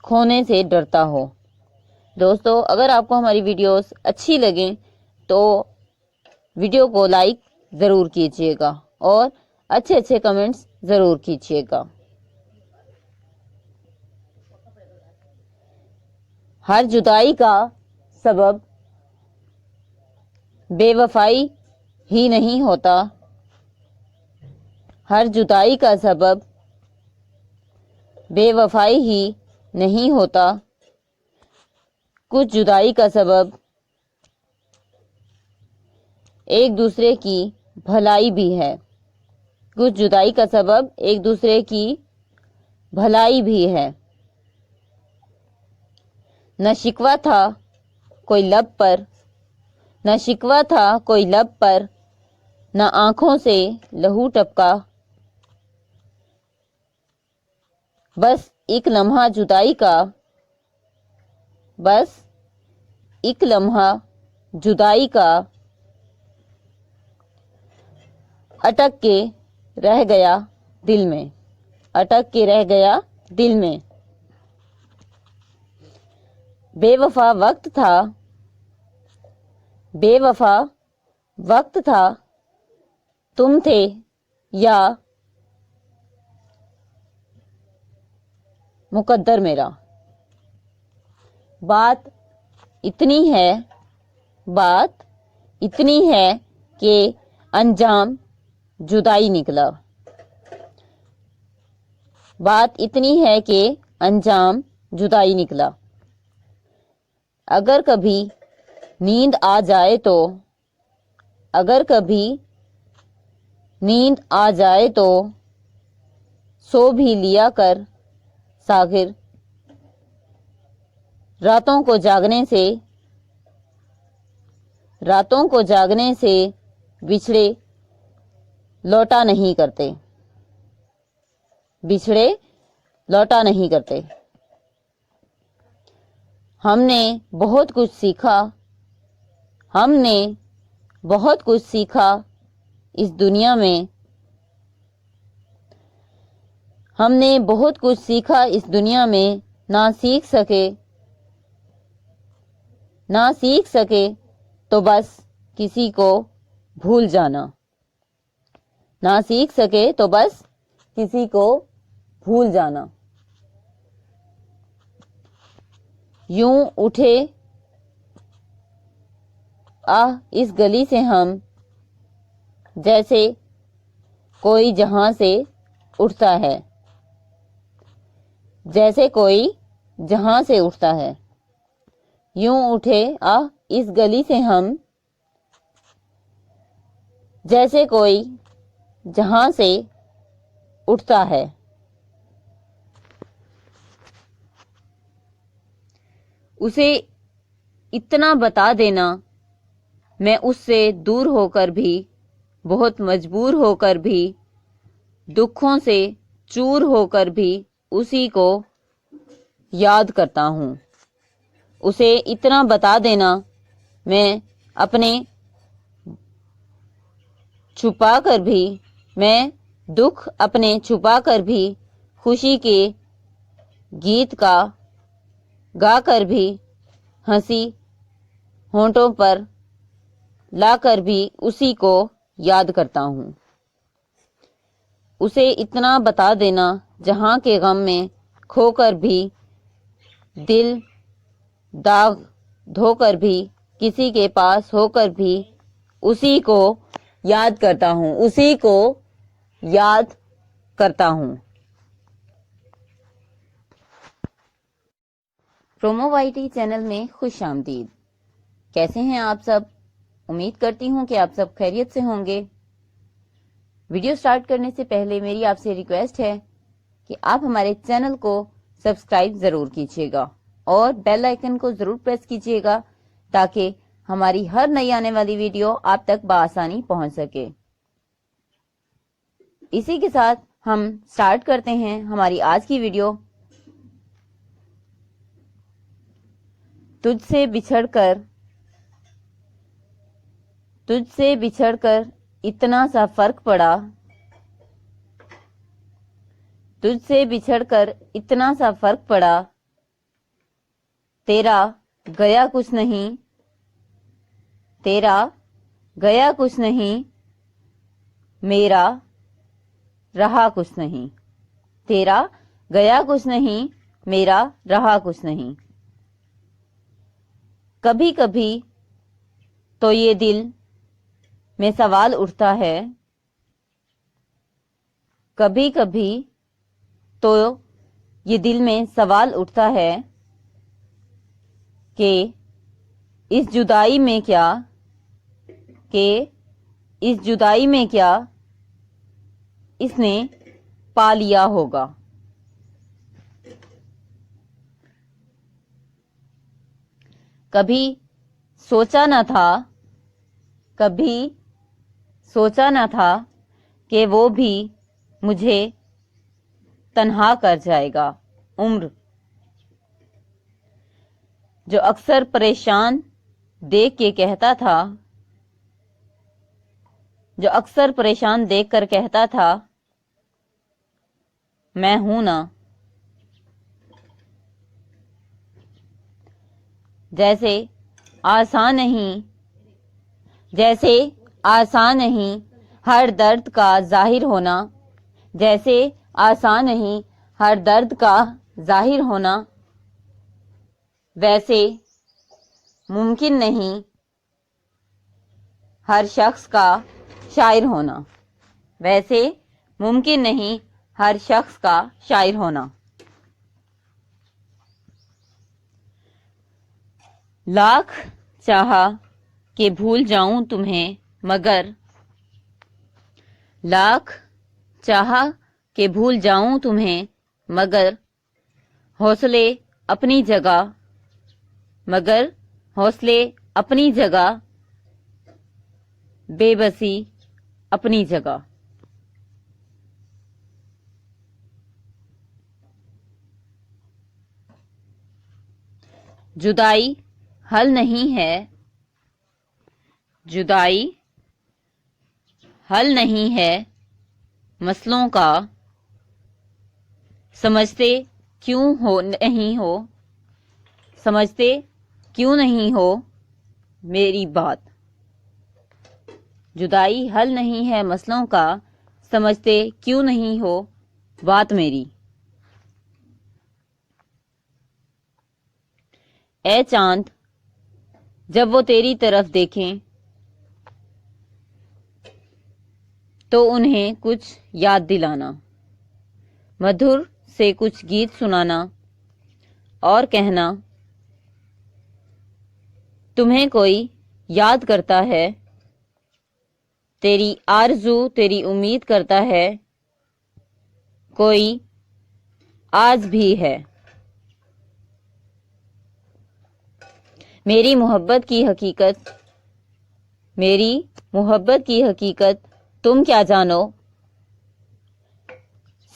کھونے سے ڈرتا ہو۔ دوستو، اگر آپ کو ہماری ویڈیوز اچھی لگیں تو ویڈیو کو لائک ضرور کیجیے گا اور اچھے اچھے کمنٹس ضرور کیجیے گا۔ ہر جدائی کا سبب بے وفائی ہی نہیں ہوتا، ہر جدائی کا سبب بے وفائی ہی نہیں ہوتا، کچھ جدائی کا سبب ایک دوسرے کی بھلائی بھی ہے، کچھ جدائی کا سبب ایک دوسرے کی بھلائی بھی ہے۔ نہ شکوہ تھا کوئی لب پر، نہ شکوہ تھا کوئی لب پر، نہ آنکھوں سے لہو ٹپکا، بس ایک لمحہ جدائی کا، بس ایک لمحہ جدائی کا اٹک کے رہ گیا دل میں، اٹک کے رہ گیا دل میں۔ بے وفا وقت تھا، بے وفا وقت تھا، تم تھے یا مقدر میرا۔ بات اتنی ہے، بات اتنی ہے کہ انجام جدائی نکلا، بات اتنی ہے کہ انجام جدائی نکلا۔ اگر کبھی نیند آ جائے تو، اگر کبھی نیند آ جائے تو سو بھی لیا کر ساغر، راتوں کو جاگنے سے، راتوں کو جاگنے سے بچھڑے لوٹا نہیں کرتے، بچھڑے لوٹا نہیں کرتے۔ ہم نے بہت کچھ سیکھا، ہم نے بہت کچھ سیکھا اس دنیا میں، ہم نے بہت کچھ سیکھا اس دنیا میں، نہ سیکھ سکے، نہ سیکھ سکے تو بس کسی کو بھول جانا، نہ سیکھ سکے تو بس کسی کو بھول جانا۔ یوں اٹھے اس گلی سے ہم، جیسے کوئی جہاں سے اٹھتا ہے، جیسے کوئی جہاں سے اٹھتا ہے۔ یوں اٹھے اس گلی سے ہم، جیسے کوئی جہاں سے اٹھتا ہے۔ اسے اتنا بتا دینا، میں اس سے دور ہو کر بھی، بہت مجبور ہو کر بھی، دکھوں سے چور ہو کر بھی اسی کو یاد کرتا ہوں۔ اسے اتنا بتا دینا، میں اپنے چھپا کر بھی، میں دکھ اپنے چھپا کر بھی، خوشی کے گیت کا گا کر بھی، ہنسی ہونٹوں پر لا کر بھی اسی کو یاد کرتا ہوں۔ اسے اتنا بتا دینا، جہاں کے غم میں کھو کر بھی، دل داغ دھو کر بھی، کسی کے پاس ہو کر بھی اسی کو یاد کرتا ہوں، اسی کو یاد کرتا ہوں۔ پرومو وائی ٹی چینل میں خوش آمدید۔ کیسے ہیں آپ سب؟ امید کرتی ہوں کہ آپ سب خیریت سے ہوں گے۔ ویڈیو سٹارٹ کرنے سے پہلے میری آپ سے ریکویسٹ ہے کہ آپ ہمارے چینل کو سبسکرائب ضرور کیجیے گا اور بیل آئیکن کو ضرور پریس کیجیے گا تاکہ ہماری ہر نئی آنے والی ویڈیو آپ تک بآسانی پہنچ سکے۔ اسی کے ساتھ ہم سٹارٹ کرتے ہیں ہماری آج کی ویڈیو۔ تجھ سے بچھڑ کر اتنا سا فرق پڑا، تجھ سے بچھڑ کر اتنا سا فرق پڑا، تیرا گیا کچھ نہیں، تیرا گیا کچھ نہیں، میرا رہا کچھ نہیں، تیرا گیا کچھ نہیں، میرا رہا کچھ نہیں۔ کبھی کبھی تو یہ دل میں سوال اٹھتا ہے، کبھی کبھی تو یہ دل میں سوال اٹھتا ہے کہ اس جدائی میں کیا، اس نے پا لیا ہوگا۔ کبھی سوچا نہ تھا کہ وہ بھی مجھے تنہا کر جائے گا۔ عمر جو اکثر پریشان دیکھ کر کہتا تھا میں ہوں نا، جیسے آسان نہیں ہر درد کا ظاہر ہونا، جیسے آسان نہیں ہر درد کا ظاہر ہونا، ویسے ممکن نہیں ہر شخص کا شاعر ہونا، ویسے ممکن نہیں ہر شخص کا شاعر ہونا۔ لاکھ چاہا کہ بھول جاؤں تمہیں مگر، لاکھ چاہا کہ بھول جاؤں تمہیں مگر حوصلے اپنی جگہ، بے بسی اپنی جگہ۔ جدائی حل نہیں ہے مسئلوں کا، سمجھتے کیوں نہیں ہو میری بات۔ جدائی حل نہیں ہے مسئلوں کا، سمجھتے کیوں نہیں ہو بات میری۔ اے چاند جب وہ تیری طرف دیکھیں تو انہیں کچھ یاد دلانا، مدھر سے کچھ گیت سنانا اور کہنا تمہیں کوئی یاد کرتا ہے، تیری آرزو تیری امید کرتا ہے، کوئی آج بھی ہے۔ میری محبت کی حقیقت تم کیا جانو،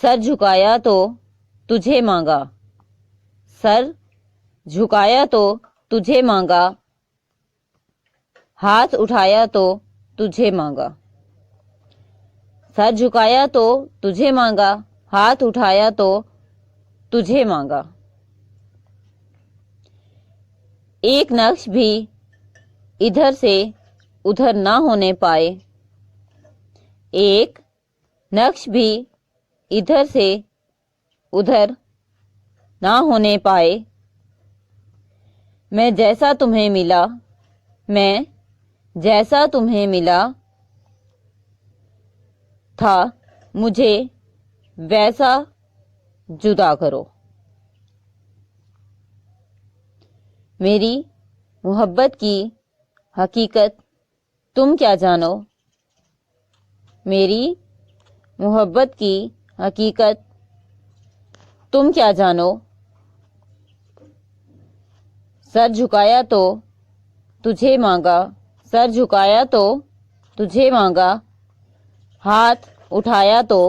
سر جھکایا تو تجھے مانگا، سر جھکایا تو تجھے مانگا، ہاتھ اٹھایا تو تجھے مانگا، سر جھکایا تو تجھے مانگا، ہاتھ اٹھایا تو تجھے مانگا۔ ایک نقش بھی ادھر سے ادھر نہ ہونے پائے، ایک نقش بھی ادھر سے ادھر نہ ہونے پائے، میں جیسا تمہیں ملا تھا مجھے ویسا جدا کرو۔ میری محبت کی حقیقت تم کیا جانو؟ میری محبت کی حقیقت تم کیا جانو؟ سر جھکایا تو تجھے مانگا، سر جھکایا تو تجھے مانگا، ہاتھ اٹھایا تو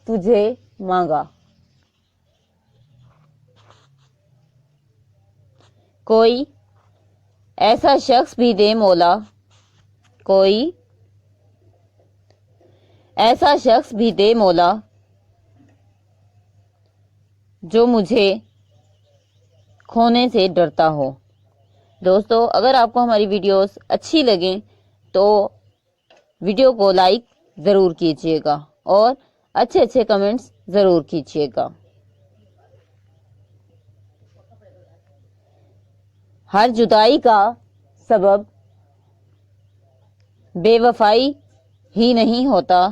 تجھے مانگا۔ کوئی ایسا شخص بھی دے مولا، کوئی ایسا شخص بھی دے مولا، جو مجھے کھونے سے ڈرتا ہو۔ دوستو، اگر آپ کو ہماری ویڈیوز اچھی لگیں تو ویڈیو کو لائک ضرور کیجیے گا اور اچھے اچھے کمنٹس ضرور کیجیے گا۔ ہر جدائی کا سبب بے وفائی ہی نہیں ہوتا،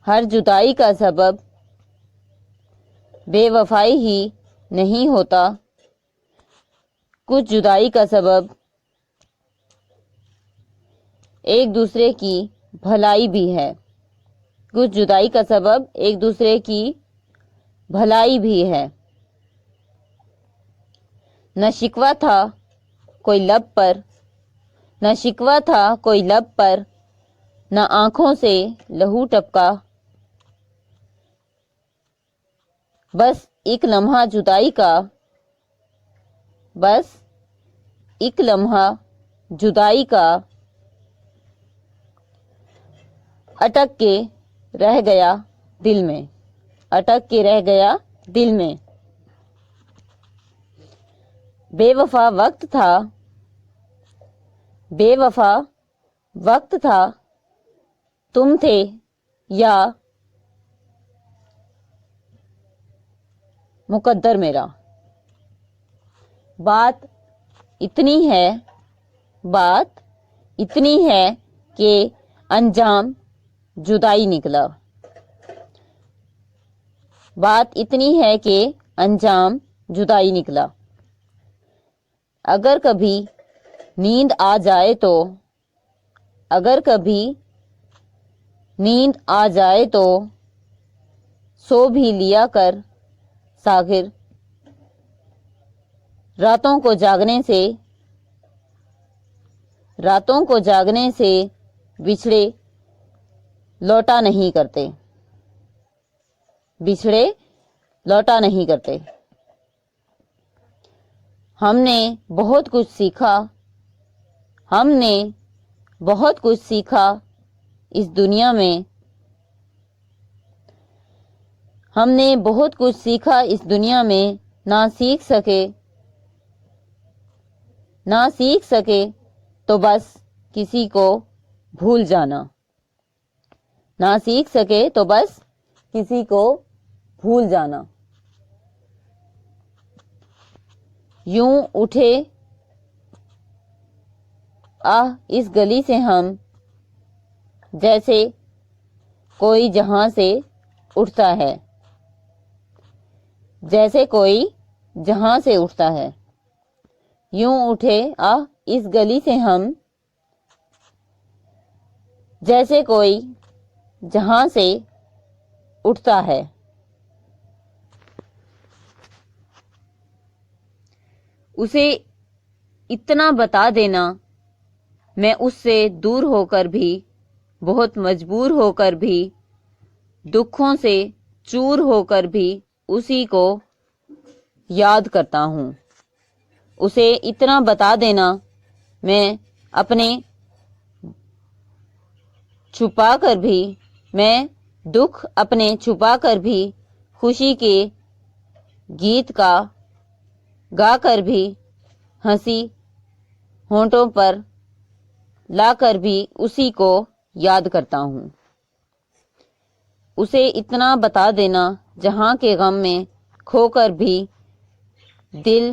ہر جدائی کا سبب بے وفائی ہی نہیں ہوتا، کچھ جدائی کا سبب ایک دوسرے کی بھلائی بھی ہے، کچھ جدائی کا سبب ایک دوسرے کی بھلائی بھی ہے۔ نہ شکوہ تھا کوئی لب پر، نہ شکوہ تھا کوئی لب پر، نہ آنکھوں سے لہو ٹپکا، بس ایک لمحہ جدائی کا، بس ایک لمحہ جدائی کا اٹک کے رہ گیا دل میں، اٹک کے رہ گیا دل میں۔ بے وفا وقت تھا، بے وفا وقت تھا، تم تھے یا مقدر میرا۔ بات اتنی ہے، بات اتنی ہے کہ انجام جدائی نکلا، بات اتنی ہے کہ انجام جدائی نکلا۔ اگر کبھی نیند آ جائے تو، اگر کبھی نیند آ جائے تو سو بھی لیا کر ساغر، راتوں کو جاگنے سے، راتوں کو جاگنے سے بچھڑے لوٹا نہیں کرتے، بچھڑے لوٹا نہیں کرتے۔ ہم نے بہت کچھ سیکھا، ہم نے بہت کچھ سیکھا اس دنیا میں، ہم نے بہت کچھ سیکھا اس دنیا میں، نہ سیکھ سکے، نہ سیکھ سکے تو بس کسی کو بھول جانا، نہ سیکھ سکے تو بس کسی کو بھول جانا۔ یوں اٹھے آہ اس گلی سے ہم، جیسے کوئی جہاں سے اٹھتا ہے، جیسے کوئی جہاں سے اٹھتا ہے۔ یوں اٹھے آہ اس گلی سے ہم، جیسے کوئی جہاں سے اٹھتا ہے۔ اسے اتنا بتا دینا، میں اس سے دور ہو کر بھی، بہت مجبور ہو کر بھی، دکھوں سے چور ہو کر بھی اسی کو یاد کرتا ہوں۔ اسے اتنا بتا دینا، میں اپنے چھپا کر بھی، میں دکھ اپنے چھپا کر بھی، خوشی کے گیت کا گا کر بھی، ہنسی ہونٹوں پر لا کر بھی اسی کو یاد کرتا ہوں۔ اسے اتنا بتا دینا، جہاں کے غم میں کھو کر بھی، دل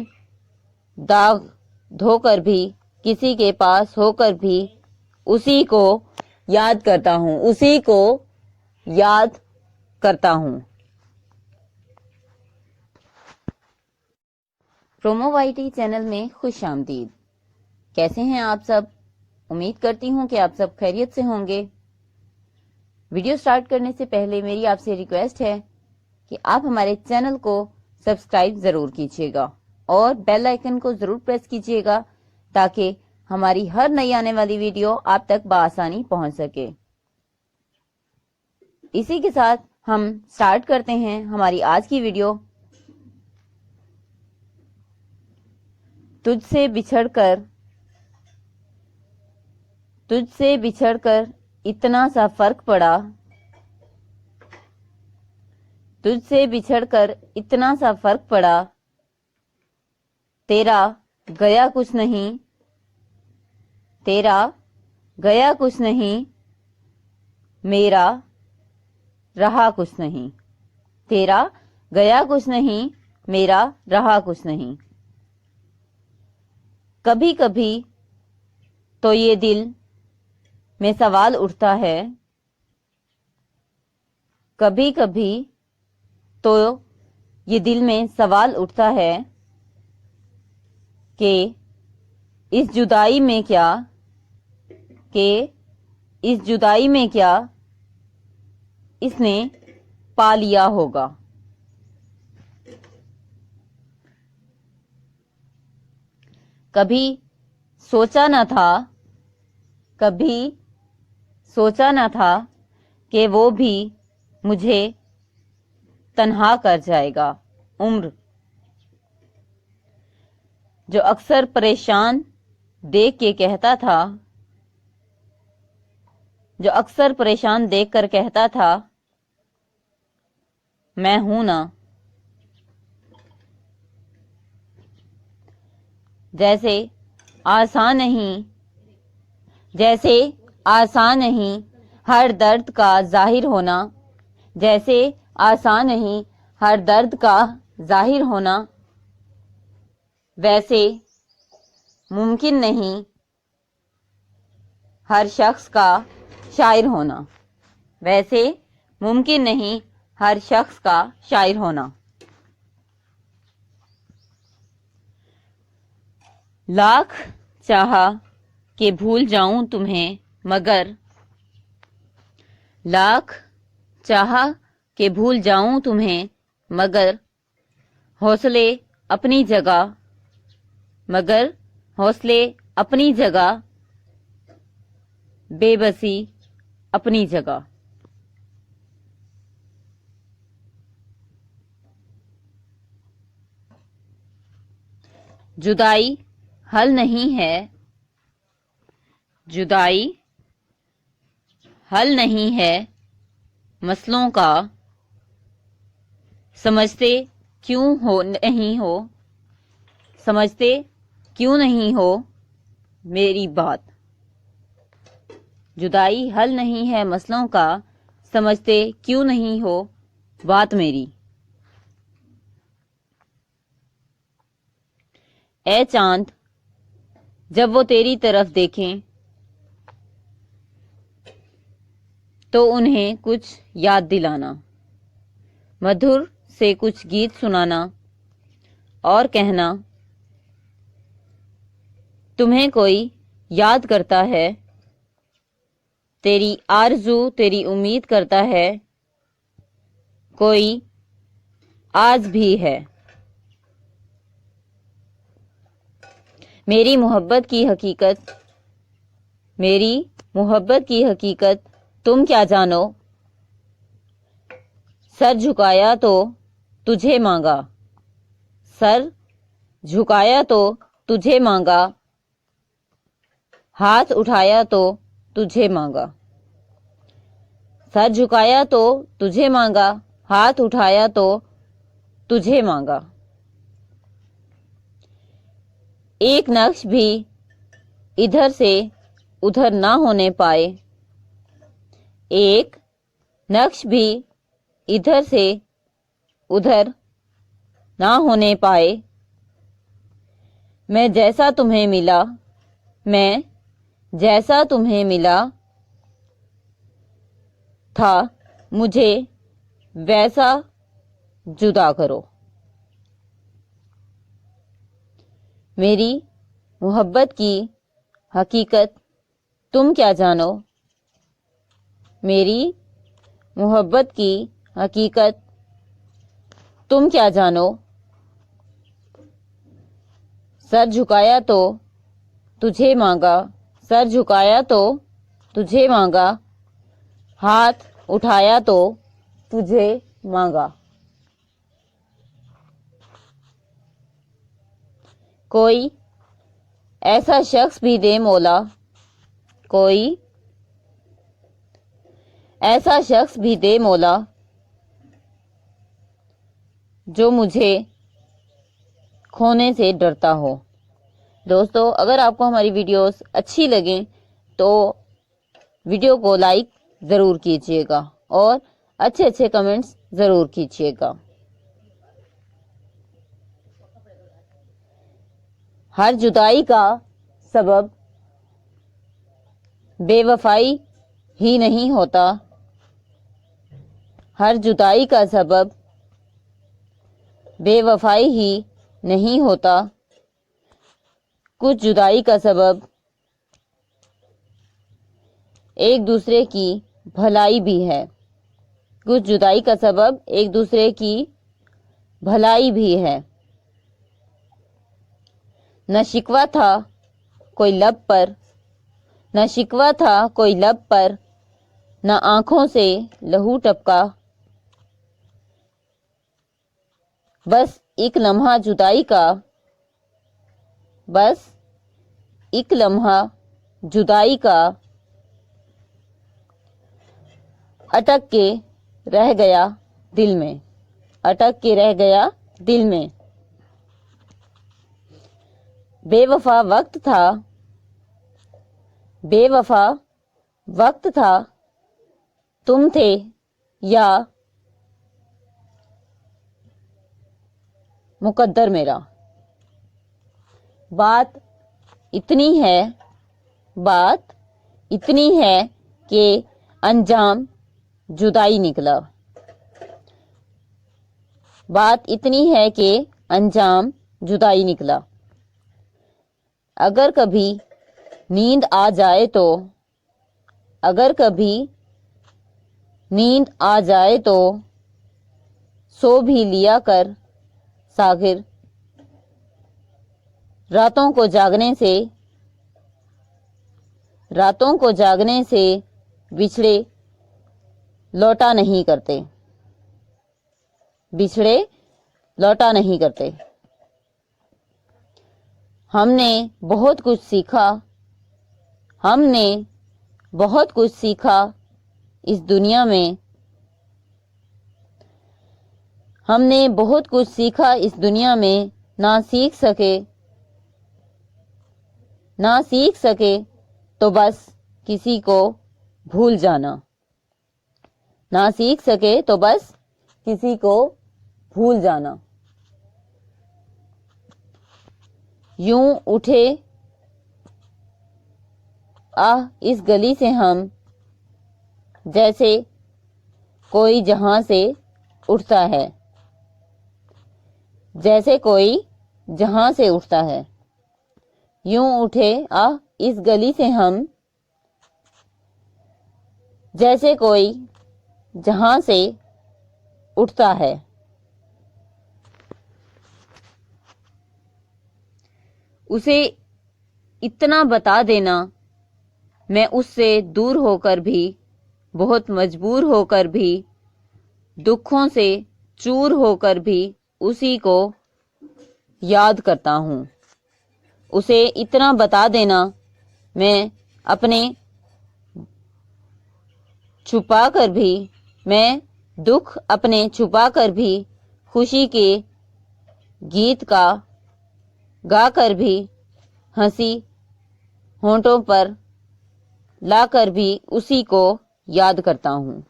داغ دھو کر بھی، کسی کے پاس ہو کر بھی اسی کو یاد کرتا ہوں، اسی کو یاد کرتا ہوں۔ پرومو وائی ٹی چینل میں خوش آمدید۔ کیسے ہیں آپ سب؟ امید کرتی ہوں کہ آپ سب خیریت سے ہوں گے۔ ویڈیو سٹارٹ کرنے سے پہلے میری آپ سے ریکویسٹ ہے کہ آپ ہمارے چینل کو سبسکرائب ضرور کیجیے گا اور بیل آئیکن کو ضرور پریس کیجیے گا تاکہ ہماری ہر نئی آنے والی ویڈیو آپ تک بآسانی پہنچ سکے۔ اسی کے ساتھ ہم سٹارٹ کرتے ہیں ہماری آج کی ویڈیو۔ تجھ سے بچھڑ کر اتنا سا فرق پڑا، تجھ سے بچھڑ کر اتنا سا فرق پڑا، تیرا گیا کچھ نہیں، تیرا گیا کچھ نہیں، میرا رہا کچھ نہیں، تیرا گیا کچھ نہیں، میرا رہا کچھ نہیں۔ کبھی کبھی تو یہ دل میں سوال اٹھتا ہے، کبھی کبھی تو یہ دل میں سوال اٹھتا ہے کہ اس جدائی میں کیا، اس نے پا لیا ہوگا۔ کبھی سوچا نہ تھا کہ وہ بھی مجھے تنہا کر جائے گا۔ عمر جو اکثر پریشان دیکھ کر کہتا تھا میں ہوں نا، جیسے آسان نہیں ہر درد کا ظاہر ہونا، جیسے آسان نہیں ہر درد کا ظاہر ہونا، ویسے ممکن نہیں ہر شخص کا شاعر ہونا، ویسے ممکن نہیں ہر شخص کا شاعر ہونا۔ لاکھ چاہا کہ بھول جاؤں تمہیں مگر، لاکھ چاہا کہ بھول جاؤں تمہیں مگر حوصلے اپنی جگہ، بے بسی اپنی جگہ۔ جدائی حل نہیں ہے مسئلوں کا، سمجھتے کیوں نہیں ہو میری بات۔ جدائی حل نہیں ہے مسئلوں کا، سمجھتے کیوں نہیں ہو بات میری۔ اے چاند جب وہ تیری طرف دیکھیں تو انہیں کچھ یاد دلانا، مدھر سے کچھ گیت سنانا اور کہنا تمہیں کوئی یاد کرتا ہے، تیری آرزو تیری امید کرتا ہے، کوئی آج بھی ہے۔ میری محبت کی حقیقت تم کیا جانو، سر جھکایا تو تجھے مانگا، سر جھکایا تو تجھے مانگا، ہاتھ اٹھایا تو تجھے مانگا، سر جھکایا تو تجھے مانگا، ہاتھ اٹھایا تو تجھے مانگا۔ ایک نقش بھی ادھر سے ادھر نہ ہونے پائے، ایک نقش بھی ادھر سے ادھر نہ ہونے پائے، میں جیسا تمہیں ملا تھا مجھے ویسا جدا کرو۔ میری محبت کی حقیقت تم کیا جانو؟ میری محبت کی حقیقت تم کیا جانو؟ سر جھکایا تو تجھے مانگا، سر جھکایا تو تجھے مانگا، ہاتھ اٹھایا تو تجھے مانگا۔ کوئی ایسا شخص بھی دے مولا، کوئی ایسا شخص بھی دے مولا، جو مجھے کھونے سے ڈرتا ہو۔ دوستو، اگر آپ کو ہماری ویڈیوز اچھی لگیں تو ویڈیو کو لائک ضرور کیجیے گا اور اچھے اچھے کمنٹس ضرور کیجیے گا۔ ہر جدائی کا سبب بے وفائی ہی نہیں ہوتا، ہر جدائی کا سبب بے وفائی ہی نہیں ہوتا، کچھ جدائی کا سبب ایک دوسرے کی بھلائی بھی ہے، کچھ جدائی کا سبب ایک دوسرے کی بھلائی بھی ہے۔ نہ شکوہ تھا کوئی لب پر، نہ شکوہ تھا کوئی لب پر، نہ آنکھوں سے لہو ٹپکا، بس ایک لمحہ جدائی کا، بس ایک لمحہ جدائی کا اٹک کے رہ گیا دل میں، اٹک کے رہ گیا دل میں۔ بے وفا وقت تھا، بے وفا وقت تھا، تم تھے یا مقدر میرا۔ بات اتنی ہے، بات اتنی ہے کہ انجام جدائی نکلا، بات اتنی ہے کہ انجام جدائی نکلا۔ اگر کبھی نیند آ جائے تو، اگر کبھی نیند آ جائے تو سو بھی لیا کر ساغر، راتوں کو جاگنے سے، راتوں کو جاگنے سے بچھڑے لوٹا نہیں کرتے، بچھڑے لوٹا نہیں کرتے۔ ہم نے بہت کچھ سیکھا، ہم نے بہت کچھ سیکھا اس دنیا میں، ہم نے بہت کچھ سیکھا اس دنیا میں، نہ سیکھ سکے، نہ سیکھ سکے تو بس کسی کو بھول جانا، نہ سیکھ سکے تو بس کسی کو بھول جانا۔ یوں اٹھے اس گلی سے ہم، جیسے کوئی جہاں سے اٹھتا ہے، جیسے کوئی جہاں سے اٹھتا ہے۔ یوں اٹھے اس گلی سے ہم، جیسے کوئی جہاں سے اٹھتا ہے۔ اسے اتنا بتا دینا، میں اس سے دور ہو کر بھی، بہت مجبور ہو کر بھی، دکھوں سے چور ہو کر بھی اسی کو یاد کرتا ہوں۔ اسے اتنا بتا دینا، میں اپنے چھپا کر بھی، میں دکھ اپنے چھپا کر بھی، خوشی کے گیت کا گا کر بھی، ہنسی ہونٹوں پر لا کر بھی اسی کو یاد کرتا ہوں۔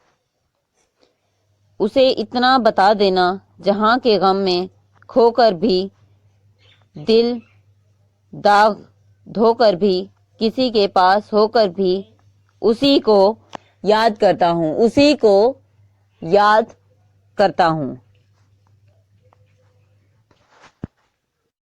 اسے اتنا بتا دینا، جہاں کے غم میں کھو کر بھی، دل داغ دھو کر بھی، کسی کے پاس ہو کر بھی اسی کو یاد کرتا ہوں، اسی کو یاد کرتا ہوں۔